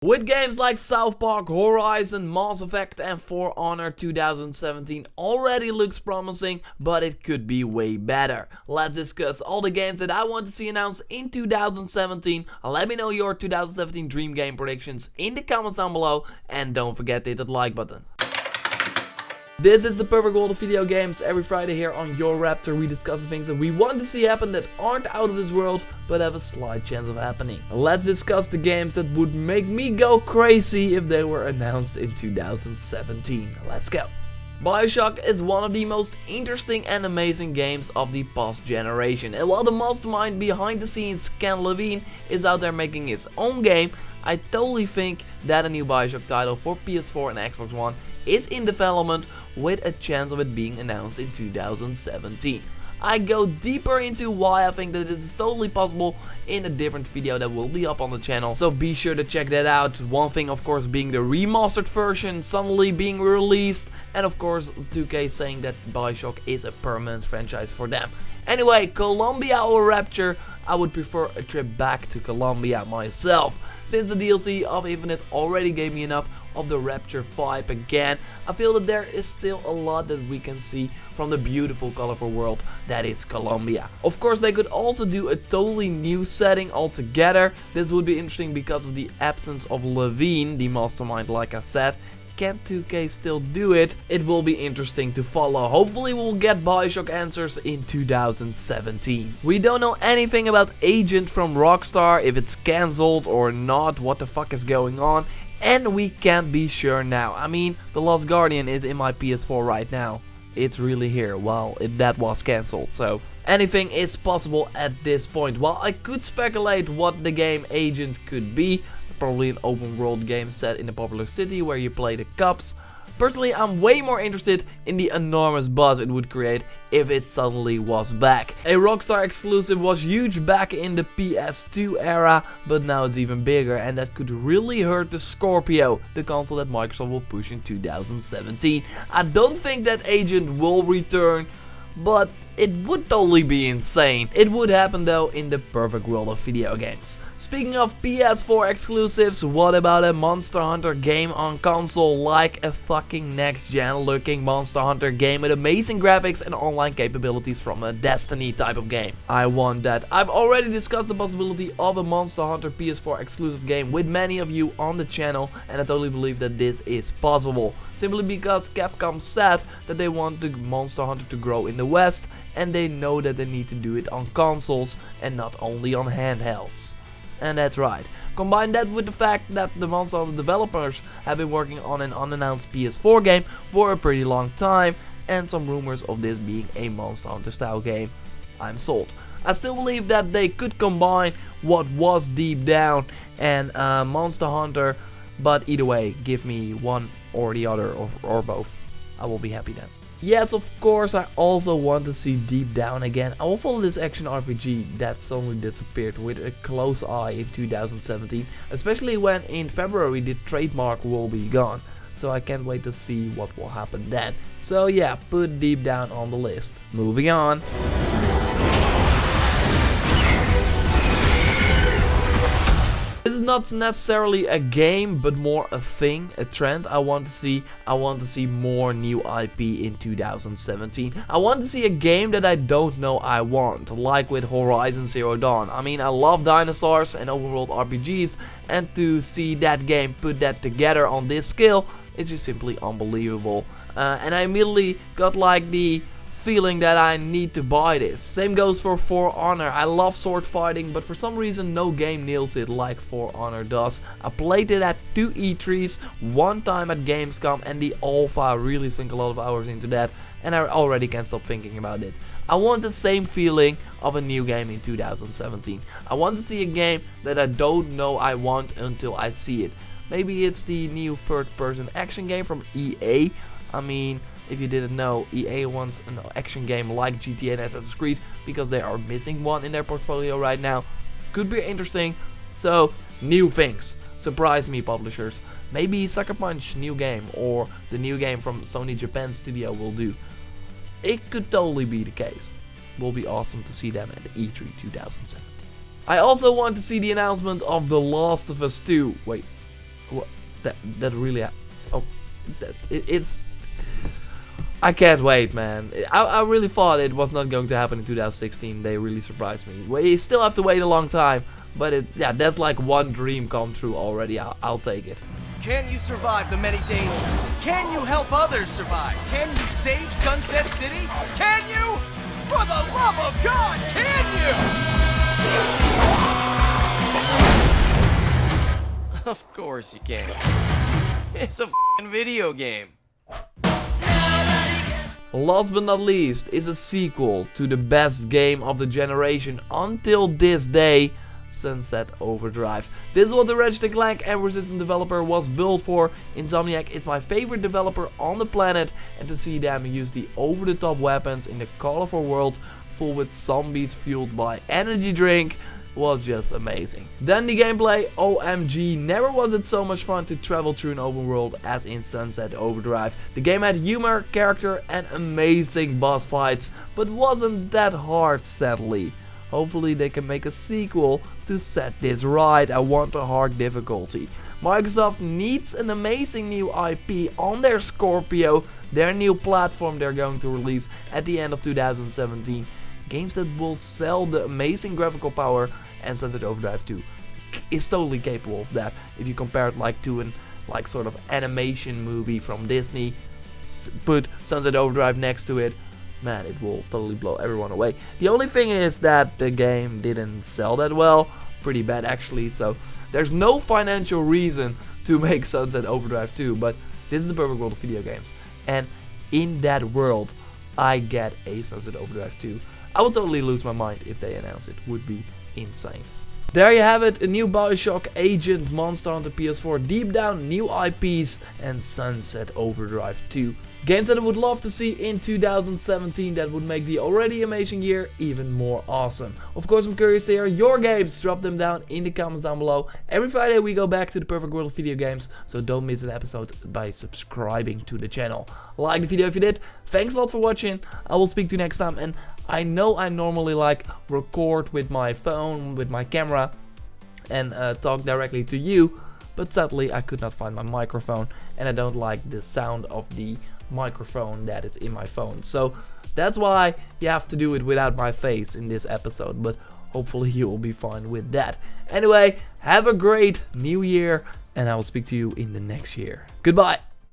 With games like South Park, Horizon, Mass Effect and For Honor 2017 already looks promising, but it could be way better. Let's discuss all the games that I want to see announced in 2017. Let me know your 2017 dream game predictions in the comments down below, and don't forget to hit that like button. This is the perfect world of video games. Every Friday here on JorRaptor we discuss the things that we want to see happen that aren't out of this world but have a slight chance of happening. Let's discuss the games that would make me go crazy if they were announced in 2017. Let's go. Bioshock is one of the most interesting and amazing games of the past generation, and while the mastermind behind the scenes, Ken Levine, is out there making his own game, I totally think that a new Bioshock title for PS4 and Xbox One is in development with a chance of it being announced in 2017. I go deeper into why I think that this is totally possible in a different video that will be up on the channel, so be sure to check that out. One thing of course being the remastered version suddenly being released, and of course 2K saying that Bioshock is a permanent franchise for them. Anyway, Colombia or Rapture, I would prefer a trip back to Colombia myself, since the DLC of Infinite already gave me enough of the Rapture vibe again. I feel that there is still a lot that we can see from the beautiful, colorful world that is Colombia. Of course, they could also do a totally new setting altogether. This would be interesting because of the absence of Levine, the mastermind, like I said. Can 2K still do it? It will be interesting to follow. Hopefully we'll get Bioshock answers in 2017. We don't know anything about Agent from Rockstar, if it's cancelled or not, what the fuck is going on, and we can't be sure now. I mean, The Lost Guardian is in my PS4 right now. It's really here, well, that was cancelled, so anything is possible at this point. While I could speculate what the game Agent could be, probably an open world game set in a popular city where you play the cops. Personally, I'm way more interested in the enormous buzz it would create if it suddenly was back. A Rockstar exclusive was huge back in the PS2 era, but now it's even bigger, and that could really hurt the Scorpio, the console that Microsoft will push in 2017. I don't think that Agent will return, but it would totally be insane. It would happen though in the perfect world of video games. Speaking of PS4 exclusives, what about a Monster Hunter game on console, like a fucking next gen looking Monster Hunter game with amazing graphics and online capabilities from a Destiny type of game? I want that. I've already discussed the possibility of a Monster Hunter PS4 exclusive game with many of you on the channel, and I totally believe that this is possible. Simply because Capcom said that they want the Monster Hunter to grow in the West, and they know that they need to do it on consoles and not only on handhelds. And that's right. Combine that with the fact that the Monster Hunter developers have been working on an unannounced PS4 game for a pretty long time, and some rumors of this being a Monster Hunter style game, I'm sold. I still believe that they could combine what was Deep Down and Monster Hunter, but either way, give me one or the other, or both. I will be happy then. Yes, of course, I also want to see Deep Down again. I will follow this action RPG that suddenly disappeared with a close eye in 2017, especially when in February the trademark will be gone. So I can't wait to see what will happen then. So yeah, put Deep Down on the list. Moving on. This is not necessarily a game, but more a thing, a trend I want to see. I want to see more new IP in 2017. I want to see a game that I don't know I want, like with Horizon Zero Dawn. I mean, I love dinosaurs and open world RPGs, and to see that game put that together on this scale, it's just simply unbelievable. And I immediately got like the feeling that I need to buy this. Same goes for Honor. I love sword fighting, but for some reason no game nails it like For Honor does. I played it at 2 E3s, one time at Gamescom, and the alpha really sunk a lot of hours into that, and I already can't stop thinking about it. I want the same feeling of a new game in 2017. I want to see a game that I don't know I want until I see it. Maybe it's the new third-person action game from EA. I mean, if you didn't know, EA wants an action game like GTA and Assassin's Creed because they are missing one in their portfolio right now. Could be interesting. So, new things. Surprise me, publishers. Maybe Sucker Punch new game, or the new game from Sony Japan studio will do. It could totally be the case. Will be awesome to see them at the E3 2017. I also want to see the announcement of The Last of Us 2. Wait, What? That really... Oh, it's... I can't wait, man. I really thought it was not going to happen in 2016. They really surprised me. We still have to wait a long time, but yeah, that's like one dream come true already. I'll take it. Can you survive the many dangers? Can you help others survive? Can you save Sunset City? Can you? For the love of God, can you? Of course you can. It's a f***ing video game. Last but not least is a sequel to the best game of the generation until this day, Sunset Overdrive. This is what the Ratchet & Clank and Resistance developer was built for. Insomniac is my favorite developer on the planet, and to see them use the over-the-top weapons in the colorful world full with zombies fueled by energy drink was just amazing. Then the gameplay, OMG, never was it so much fun to travel through an open world as in Sunset Overdrive. The game had humor, character and amazing boss fights, but wasn't that hard sadly. Hopefully they can make a sequel to set this right. I want a hard difficulty. Microsoft needs an amazing new IP on their Scorpio, their new platform they're going to release at the end of 2017. Games that will sell the amazing graphical power, and Sunset Overdrive 2 is totally capable of that. If you compare it like to an sort of animation movie from Disney, put Sunset Overdrive next to it, man, it will totally blow everyone away. The only thing is that the game didn't sell that well, pretty bad actually, so there's no financial reason to make Sunset Overdrive 2, but this is the perfect world of video games, and in that world I get a Sunset Overdrive 2. I would totally lose my mind if they announce it. Would be insane. There you have it, a new Bioshock, Agent, Monster Hunter PS4, Deep Down, new IPs, and Sunset Overdrive 2. Games that I would love to see in 2017 that would make the already amazing year even more awesome. Of course, I'm curious to hear your games. Drop them down in the comments down below. Every Friday we go back to the perfect world of video games, so don't miss an episode by subscribing to the channel. Like the video if you did. Thanks a lot for watching. I will speak to you next time, and I know I normally record with my phone, with my camera, and talk directly to you, but sadly I could not find my microphone, and I don't like the sound of the microphone that is in my phone. So that's why you have to do it without my face in this episode, but hopefully you will be fine with that. Anyway, have a great new year, and I will speak to you in the next year. Goodbye.